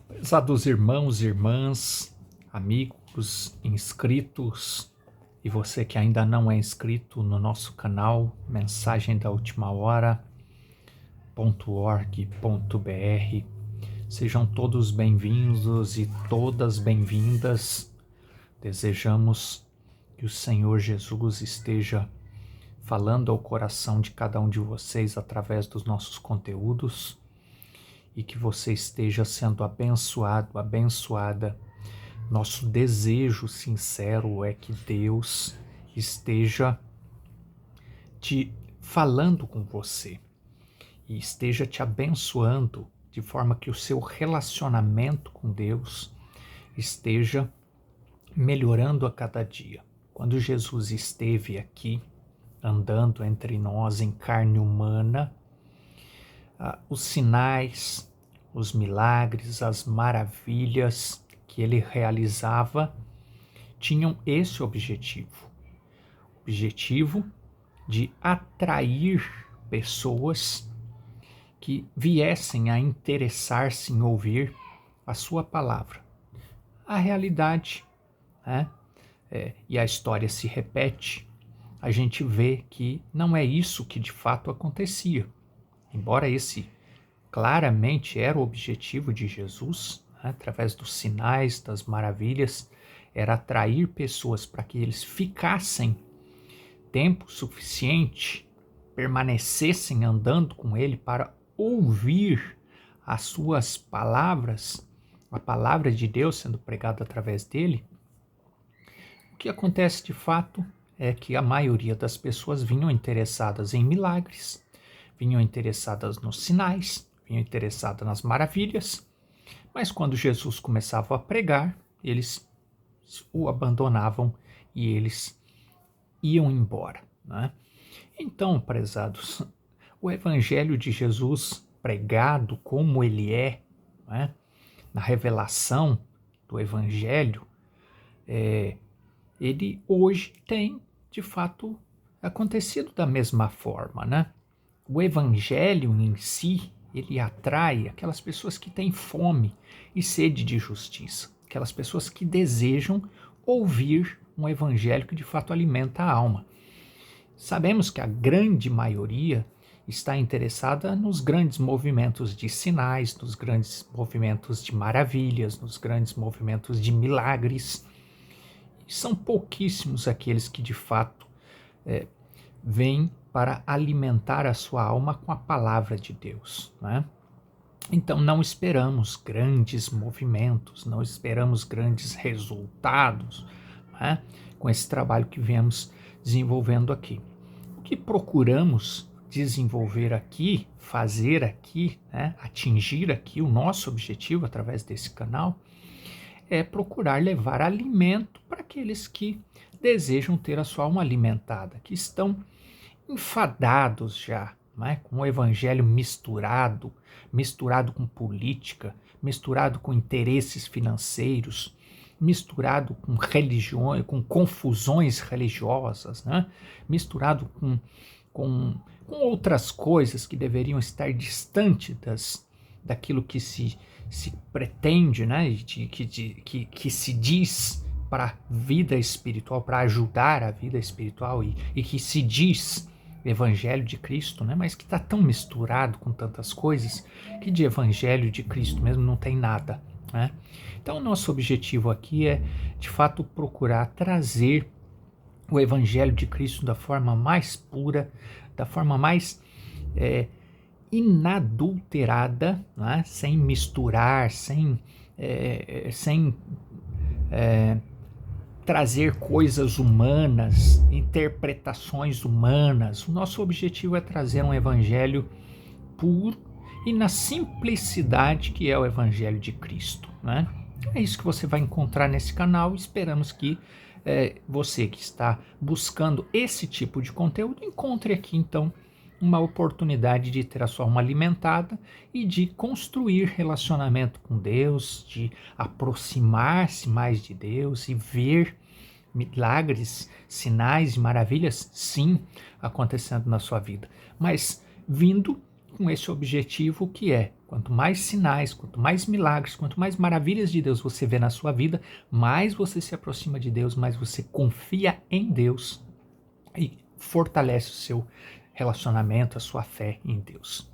Prezados irmãos, irmãs, amigos, inscritos e você que ainda não é inscrito no nosso canal Mensagem da Última Hora.org.br, sejam todos bem-vindos e todas bem-vindas. Desejamos que o Senhor Jesus esteja falando ao coração de cada um de vocês através dos nossos conteúdos e que você esteja sendo abençoado, abençoada. Nosso desejo sincero é que Deus esteja te falando com você e esteja te abençoando de forma que o seu relacionamento com Deus esteja melhorando a cada dia. Quando Jesus esteve aqui, andando entre nós em carne humana, os sinais, os milagres, as maravilhas que ele realizava tinham esse objetivo. O objetivo de atrair pessoas que viessem a interessar-se em ouvir a sua palavra. A realidade, né? E a história se repete, a gente vê que não é isso que de fato acontecia. Embora esse claramente era o objetivo de Jesus, né, através dos sinais, das maravilhas, era atrair pessoas para que eles ficassem tempo suficiente, permanecessem andando com ele para ouvir as suas palavras, a palavra de Deus sendo pregada através dele. O que acontece de fato é que a maioria das pessoas vinham interessadas em milagres, vinham interessadas nos sinais, vinham interessadas nas maravilhas, mas quando Jesus começava a pregar, eles o abandonavam e eles iam embora, né? Então, prezados, o Evangelho de Jesus pregado como ele é, né, na revelação do Evangelho, ele hoje tem, de fato, acontecido da mesma forma, né? O Evangelho em si, ele atrai aquelas pessoas que têm fome e sede de justiça, aquelas pessoas que desejam ouvir um Evangelho que de fato alimenta a alma. Sabemos que a grande maioria está interessada nos grandes movimentos de sinais, nos grandes movimentos de maravilhas, nos grandes movimentos de milagres. E são pouquíssimos aqueles que de fato vêm para alimentar a sua alma com a palavra de Deus, né? Então não esperamos grandes movimentos, não esperamos grandes resultados, né, com esse trabalho que viemos desenvolvendo aqui. O que procuramos desenvolver aqui, fazer aqui, né, atingir aqui, o nosso objetivo através desse canal é procurar levar alimento para aqueles que desejam ter a sua alma alimentada, que estão enfadados já, né, com o evangelho misturado com política, misturado com interesses financeiros, misturado com religiões, com confusões religiosas, né, misturado com outras coisas que deveriam estar distantes daquilo que se pretende, né, que se diz para a vida espiritual, para ajudar a vida espiritual e que se diz Evangelho de Cristo, né, mas que está tão misturado com tantas coisas que de Evangelho de Cristo mesmo não tem nada, né? Então o nosso objetivo aqui é de fato procurar trazer o Evangelho de Cristo da forma mais pura, da forma mais inadulterada, né? Sem misturar, sem trazer coisas humanas, interpretações humanas. O nosso objetivo é trazer um evangelho puro e na simplicidade que é o evangelho de Cristo, né? É isso que você vai encontrar nesse canal. Esperamos que você que está buscando esse tipo de conteúdo encontre aqui então uma oportunidade de ter a sua alma alimentada e de construir relacionamento com Deus, de aproximar-se mais de Deus e ver milagres, sinais e maravilhas, sim, acontecendo na sua vida, mas vindo com esse objetivo que é, quanto mais sinais, quanto mais milagres, quanto mais maravilhas de Deus você vê na sua vida, mais você se aproxima de Deus, mais você confia em Deus e fortalece o seu relacionamento, a sua fé em Deus.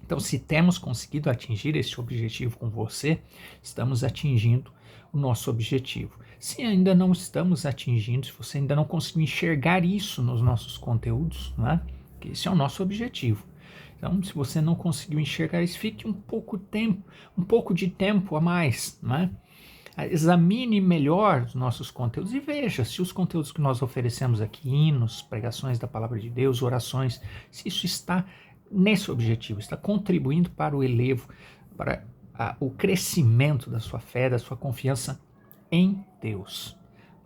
Então, se temos conseguido atingir esse objetivo com você, estamos atingindo o nosso objetivo. Se ainda não estamos atingindo, se você ainda não conseguiu enxergar isso nos nossos conteúdos, né? Que esse é o nosso objetivo. Então, se você não conseguiu enxergar isso, fique um pouco de tempo a mais, né? Examine melhor os nossos conteúdos e veja se os conteúdos que nós oferecemos aqui, hinos, pregações da palavra de Deus, orações, se isso está nesse objetivo, está contribuindo para o elevo, para o crescimento da sua fé, da sua confiança em Deus.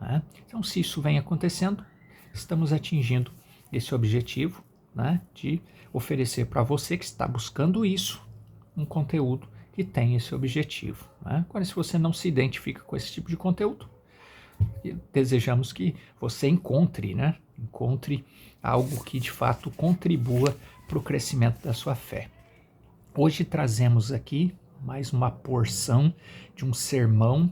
Né? Então, se isso vem acontecendo, estamos atingindo esse objetivo, né, de oferecer para você que está buscando isso, um conteúdo que tem esse objetivo. Né? Agora, se você não se identifica com esse tipo de conteúdo, desejamos que você encontre algo que de fato contribua para o crescimento da sua fé. Hoje trazemos aqui mais uma porção de um sermão,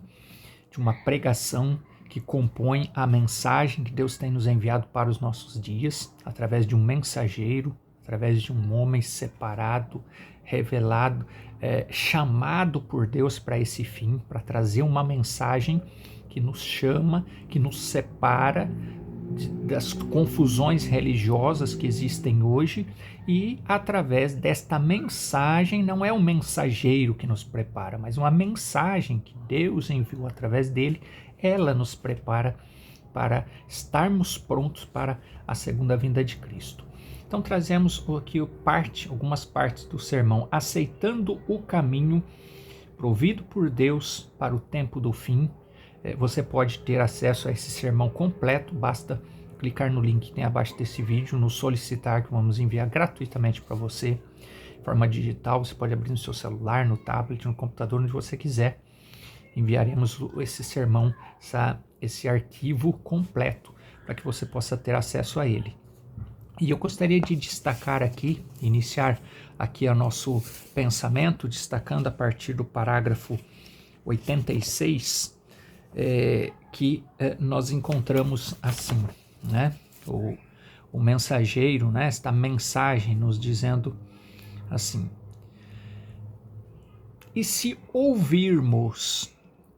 de uma pregação que compõe a mensagem que Deus tem nos enviado para os nossos dias, através de um mensageiro, através de um homem separado, revelado, chamado por Deus para esse fim, para trazer uma mensagem que nos chama, que nos separa das confusões religiosas que existem hoje, e através desta mensagem, não é um mensageiro que nos prepara, mas uma mensagem que Deus enviou através dele, ela nos prepara para estarmos prontos para a segunda vinda de Cristo. Então trazemos aqui algumas partes do sermão, aceitando o caminho provido por Deus para o tempo do fim. Você pode ter acesso a esse sermão completo, basta clicar no link que tem abaixo desse vídeo, no solicitar, que vamos enviar gratuitamente para você, de forma digital. Você pode abrir no seu celular, no tablet, no computador, onde você quiser. Enviaremos esse sermão, esse arquivo completo, para que você possa ter acesso a ele. E eu gostaria de destacar aqui, iniciar aqui o nosso pensamento, destacando a partir do parágrafo 86, que nós encontramos assim, né? O mensageiro, né? Esta mensagem nos dizendo assim: e se ouvirmos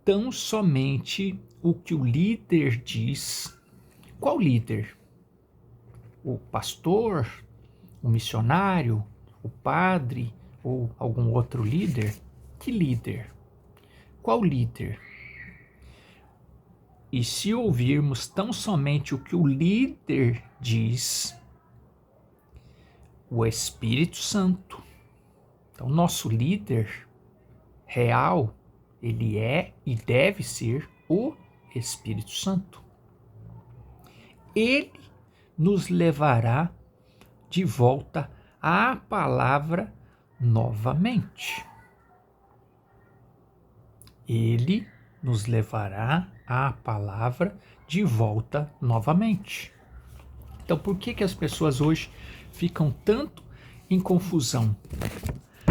tão somente o que o líder diz? Qual líder? O pastor, o missionário, o padre ou algum outro líder? Que líder? Qual líder? E se ouvirmos tão somente o que o líder diz, o Espírito Santo. Então, nosso líder real, ele é e deve ser o Espírito Santo. Ele nos levará de volta à palavra novamente. Ele nos levará à palavra de volta novamente. Então, por que as pessoas hoje ficam tanto em confusão?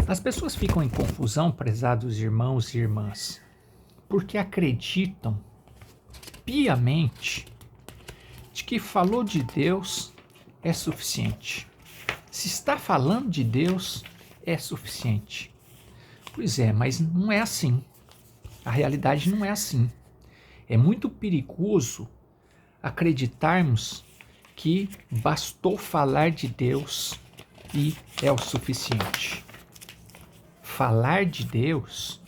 As pessoas ficam em confusão, prezados irmãos e irmãs, porque acreditam piamente de que falou de Deus é suficiente. Se está falando de Deus, é suficiente. Pois é, mas não é assim. A realidade não é assim. É muito perigoso acreditarmos que bastou falar de Deus e é o suficiente. Falar de Deus,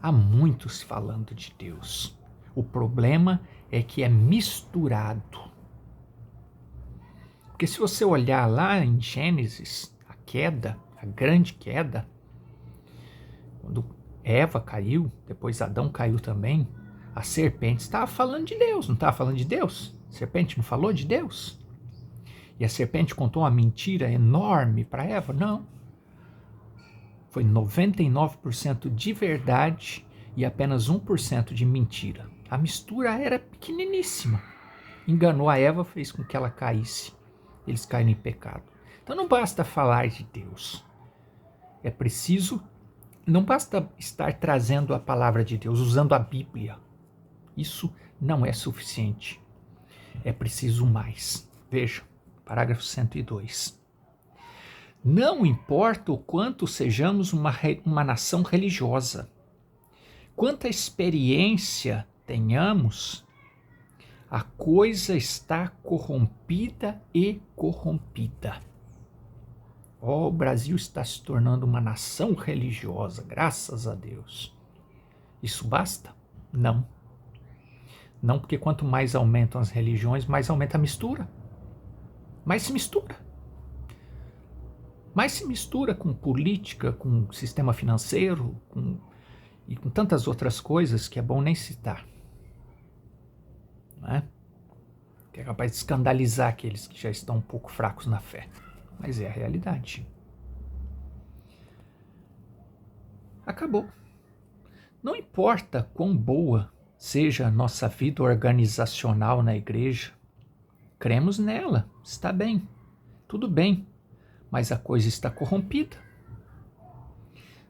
há muitos falando de Deus. O problema é que é misturado. Porque se você olhar lá em Gênesis, a queda, a grande queda, quando Eva caiu, depois Adão caiu também, a serpente estava falando de Deus, não estava falando de Deus? A serpente não falou de Deus? E a serpente contou uma mentira enorme para Eva? Não. Foi 99% de verdade e apenas 1% de mentira. A mistura era pequeniníssima. Enganou a Eva, fez com que ela caísse. Eles caíram em pecado. Então não basta falar de Deus. É preciso, não basta estar trazendo a palavra de Deus, usando a Bíblia. Isso não é suficiente. É preciso mais. Veja, parágrafo 102. Não importa o quanto sejamos uma nação religiosa, quanta experiência tenhamos, a coisa está corrompida e corrompida. O Brasil está se tornando uma nação religiosa, graças a Deus. Isso basta? Não. Não, porque quanto mais aumentam as religiões, mais aumenta a mistura. Mais se mistura. Mais se mistura com política, com sistema financeiro, e com tantas outras coisas que é bom nem citar. Não é? Que é capaz de escandalizar aqueles que já estão um pouco fracos na fé. Mas é a realidade. Acabou. Não importa quão boa seja a nossa vida organizacional na igreja, cremos nela, está bem, tudo bem, mas a coisa está corrompida.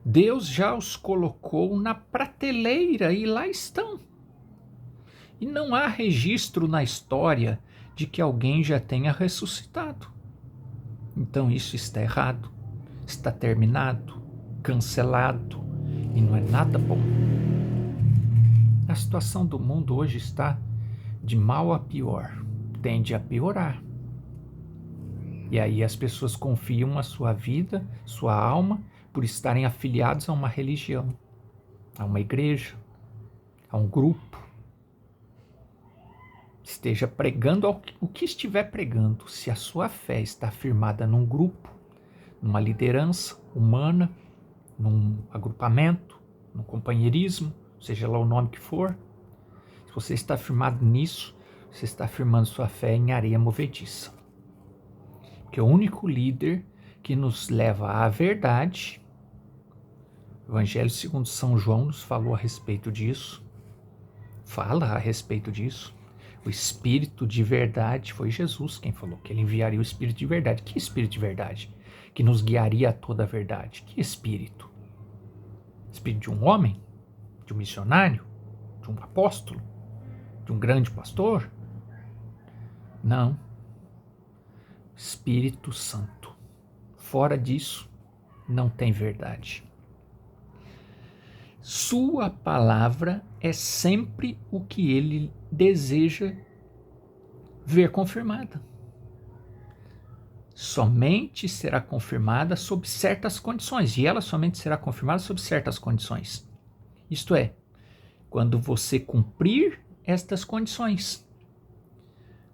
Deus já os colocou na prateleira e lá estão. E não há registro na história de que alguém já tenha ressuscitado. Então isso está errado, está terminado, cancelado e não é nada bom. A situação do mundo hoje está de mal a pior, tende a piorar. E aí as pessoas confiam a sua vida, sua alma, por estarem afiliados a uma religião, a uma igreja, a um grupo. Esteja pregando o que estiver pregando, se a sua fé está firmada num grupo, numa liderança humana, num agrupamento, num companheirismo, seja lá o nome que for, se você está firmado nisso, você está firmando sua fé em areia movediça. Porque o único líder que nos leva à verdade, o Evangelho segundo São João nos falou a respeito disso, fala a respeito disso. O Espírito de verdade foi Jesus quem falou que ele enviaria o Espírito de verdade. Que Espírito de verdade? Que nos guiaria a toda a verdade. Que Espírito? Espírito de um homem? De um missionário? De um apóstolo? De um grande pastor? Não. Espírito Santo. Fora disso, não tem verdade. Sua palavra é sempre o que ele deseja ver confirmada. Somente será confirmada sob certas condições, e ela somente será confirmada sob certas condições. Isto é, quando você cumprir estas condições.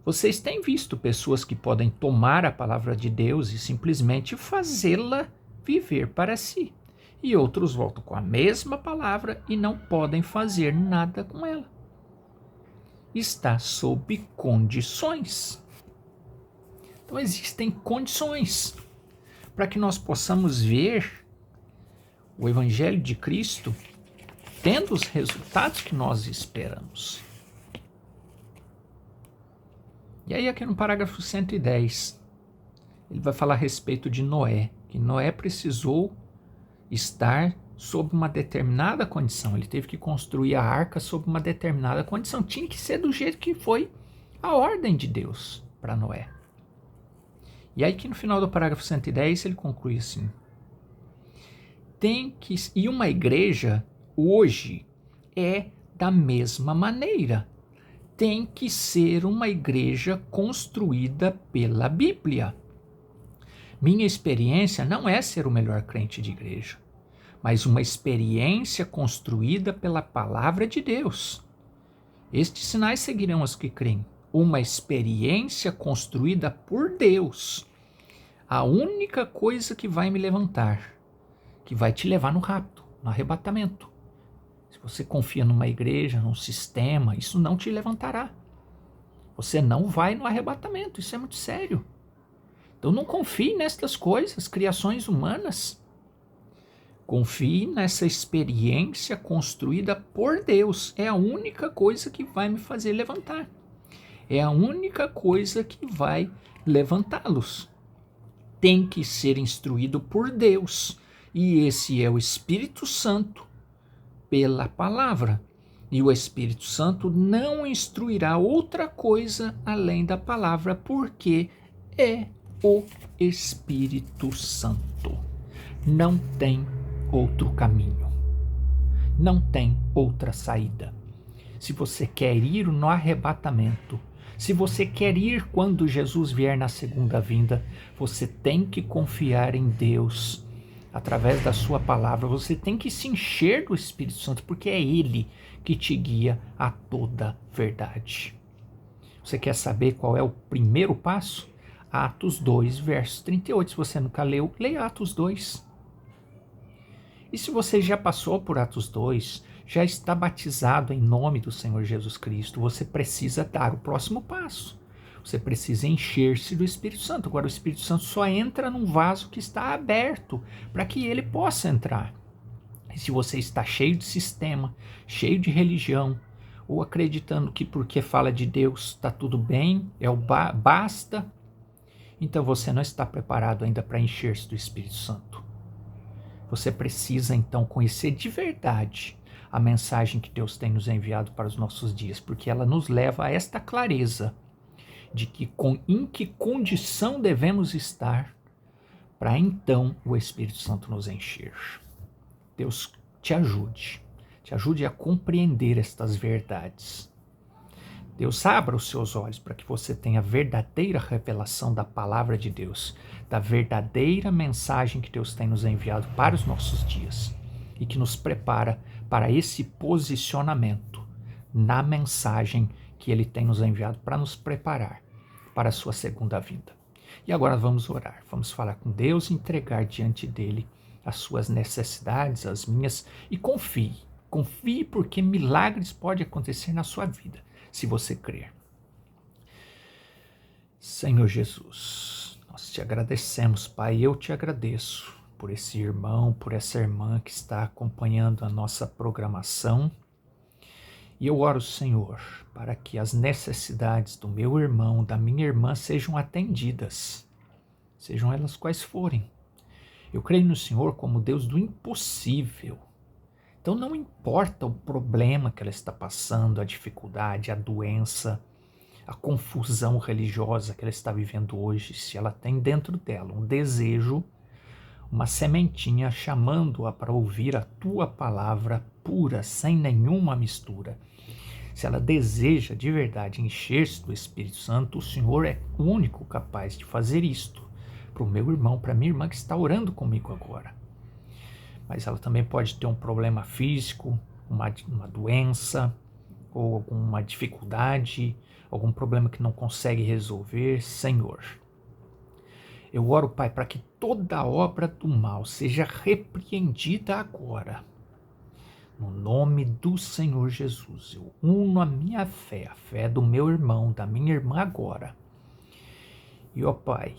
Vocês têm visto pessoas que podem tomar a palavra de Deus e simplesmente fazê-la viver para si. E outros voltam com a mesma palavra e não podem fazer nada com ela. Está sob condições. Então existem condições para que nós possamos ver o Evangelho de Cristo tendo os resultados que nós esperamos. E aí aqui no parágrafo 110, ele vai falar a respeito de Noé, que Noé precisou estar sob uma determinada condição. Ele teve que construir a arca sob uma determinada condição. Tinha que ser do jeito que foi a ordem de Deus para Noé. E aí que no final do parágrafo 110 ele conclui assim: e uma igreja hoje é da mesma maneira. Tem que ser uma igreja construída pela Bíblia. Minha experiência não é ser o melhor crente de igreja, mas uma experiência construída pela palavra de Deus. Estes sinais seguirão os que creem. Uma experiência construída por Deus. A única coisa que vai me levantar, que vai te levar no rapto, no arrebatamento. Se você confia numa igreja, num sistema, isso não te levantará. Você não vai no arrebatamento, isso é muito sério. Então não confie nestas coisas, criações humanas. Confie nessa experiência construída por Deus. É a única coisa que vai me fazer levantar. É a única coisa que vai levantá-los. Tem que ser instruído por Deus. E esse é o Espírito Santo pela palavra. E o Espírito Santo não instruirá outra coisa além da palavra, porque é o Espírito Santo. Não tem outro caminho. Não tem outra saída. Se você quer ir no arrebatamento, se você quer ir quando Jesus vier na segunda vinda, você tem que confiar em Deus. Através da sua palavra, você tem que se encher do Espírito Santo, porque é Ele que te guia a toda verdade. Você quer saber qual é o primeiro passo? Atos 2, verso 38. Se você nunca leu, leia Atos 2. E se você já passou por Atos 2, já está batizado em nome do Senhor Jesus Cristo, você precisa dar o próximo passo. Você precisa encher-se do Espírito Santo. Agora, o Espírito Santo só entra num vaso que está aberto para que ele possa entrar. E se você está cheio de sistema, cheio de religião, ou acreditando que porque fala de Deus está tudo bem, é o basta, então você não está preparado ainda para encher-se do Espírito Santo. Você precisa então conhecer de verdade a mensagem que Deus tem nos enviado para os nossos dias, porque ela nos leva a esta clareza de que em que condição devemos estar para então o Espírito Santo nos encher. Deus te ajude a compreender estas verdades. Deus abra os seus olhos para que você tenha a verdadeira revelação da palavra de Deus, da verdadeira mensagem que Deus tem nos enviado para os nossos dias e que nos prepara para esse posicionamento na mensagem que Ele tem nos enviado para nos preparar para a sua segunda vinda. E agora vamos orar, vamos falar com Deus e entregar diante dEle as suas necessidades, as minhas, e confie porque milagres podem acontecer na sua vida, se você crer. Senhor Jesus, nós te agradecemos, Pai, eu te agradeço por esse irmão, por essa irmã que está acompanhando a nossa programação. E eu oro, Senhor, para que as necessidades do meu irmão, da minha irmã sejam atendidas, sejam elas quais forem. Eu creio no Senhor como Deus do impossível. Então não importa o problema que ela está passando, a dificuldade, a doença, a confusão religiosa que ela está vivendo hoje, se ela tem dentro dela um desejo, uma sementinha chamando-a para ouvir a tua palavra pura, sem nenhuma mistura. Se ela deseja de verdade encher-se do Espírito Santo, o Senhor é o único capaz de fazer isto para o meu irmão, para a minha irmã que está orando comigo agora. Mas ela também pode ter um problema físico, uma doença, ou alguma dificuldade, algum problema que não consegue resolver. Senhor, eu oro, Pai, para que toda obra do mal seja repreendida agora. No nome do Senhor Jesus, eu uno a minha fé, a fé do meu irmão, da minha irmã agora. E, ó Pai,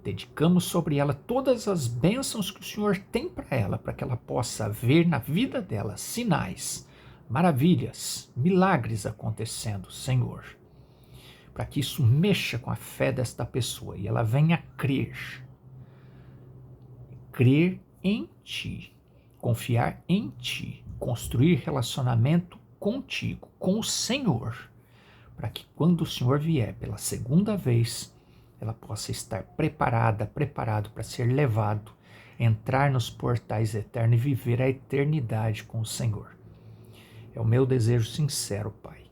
dedicamos sobre ela todas as bênçãos que o Senhor tem para ela, para que ela possa ver na vida dela sinais, maravilhas, milagres acontecendo, Senhor. Para que isso mexa com a fé desta pessoa e ela venha crer em Ti, confiar em Ti, construir relacionamento contigo, com o Senhor, para que quando o Senhor vier pela segunda vez, ela possa estar preparado para ser levado, entrar nos portais eternos e viver a eternidade com o Senhor. É o meu desejo sincero, Pai,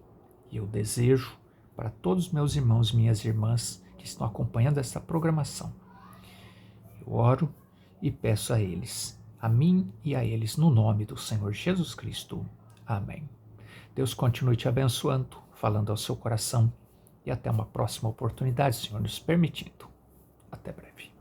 e eu desejo para todos os meus irmãos e minhas irmãs que estão acompanhando essa programação. Eu oro e peço a eles, a mim e a eles, no nome do Senhor Jesus Cristo. Amém. Deus continue te abençoando, falando ao seu coração, e até uma próxima oportunidade, Senhor nos permitindo. Até breve.